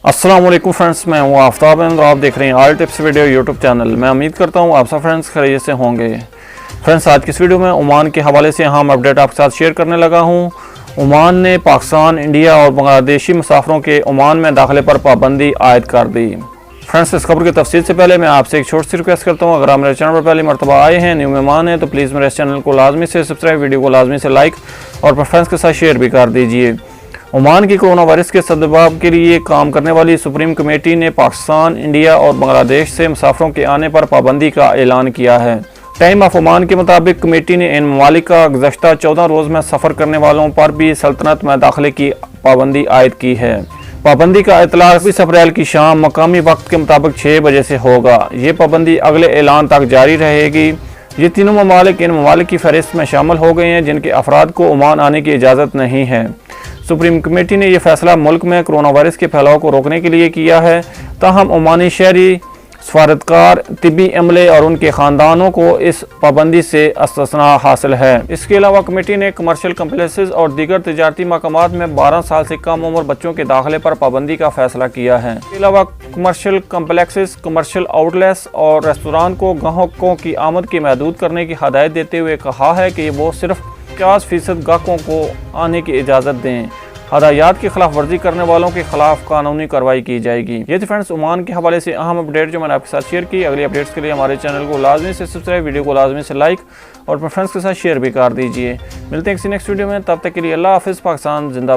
अस्सलाम वालेकुम फ्रेंड्स, मैं हूँ आफ्ताब और आप देख रहे हैं all tips video YouTube channel. मैं उम्मीद करता हूँ आप सब फ्रेंड्स खैरियत से होंगे। फ्रेंड्स, आज की इस वीडियो में ओमान के हवाले से अहम अपडेट आपके साथ शेयर करने लगा हूँ। ओमान ने पाकिस्तान, इंडिया और बांग्लादेशी मुसाफिरों के ओमान में दाखिले पर पाबंदी आयद कर दी। फ्रेंड्स, इस खबर की तफसील से पहले मैं आपसे एक छोटी सी रिक्वेस्ट करता हूँ, अगर आप मेरे चैनल पर पहली मरतबा आए हैं, न्यू मेहमान हैं, तो प्लीज़ मेरे चैनल को लाजमी से सब्सक्राइब, वीडियो को लाजमी से लाइक और अपने फ्रेंड्स के साथ शेयर भी कर दीजिए। ओमान की कोरोना वायरस के सद्भाव के लिए काम करने वाली सुप्रीम कमेटी ने पाकिस्तान, इंडिया और बांग्लादेश से मुसाफिरों के आने पर पाबंदी का ऐलान किया है। टाइम ऑफ ओमान के मुताबिक कमेटी ने इन ममालिक का गुज़श्ता 14 रोज़ में सफ़र करने वालों पर भी सल्तनत में दाखिले की पाबंदी आयद की है। पाबंदी का इतलाक 20 अप्रैल की शाम मकामी वक्त के मुताबिक 6 बजे से होगा। ये पाबंदी अगले ऐलान तक जारी रहेगी। ये तीनों ममालिक इन ममालिक की फहरिस्त में शामिल हो गए हैं जिनके अफराद को ओमान आने की इजाज़त नहीं है। सुप्रीम कमेटी ने यह फैसला मुल्क में कोरोना वायरस के फैलाव को रोकने के लिए किया है। ताहम ओमानी शहरी, सफारतकार, तिब्बी अमले और उनके ख़ानदानों को इस पाबंदी से इस्तिस्ना हासिल है। इसके अलावा कमेटी ने कमर्शियल कम्प्लेक्सेस और दीगर तजारती मकामात में 12 साल से कम उम्र बच्चों के दाखिले पर पाबंदी का फैसला किया है। इसके अलावा कमर्शियल कम्प्लेक्सेस, कमर्शियल आउटलेट्स और रेस्तोरां को ग्राहकों की आमद की महदूद करने की हदायत देते हुए कहा है कि वो सिर्फ 50% ग्राहकों को आने की इजाज़त दें। हदायत की खिलाफ वर्जी करने वालों के खिलाफ कानूनी कार्रवाई की जाएगी। ये थी फ्रेंड्स ओमान के हवाले से अहम अपडेट जो मैंने आपके साथ शेयर की। अगली अपडेट्स के लिए हमारे चैनल को लाजमी से सब्सक्राइब, वीडियो को लाजमी से लाइक और अपने फ्रेंड्स के साथ शेयर भी कर दीजिए। मिलते हैं किसी नेक्स्ट वीडियो में, तब तक के लिए अल्लाह हाफिज़। पाकिस्तान जिंदाबाद।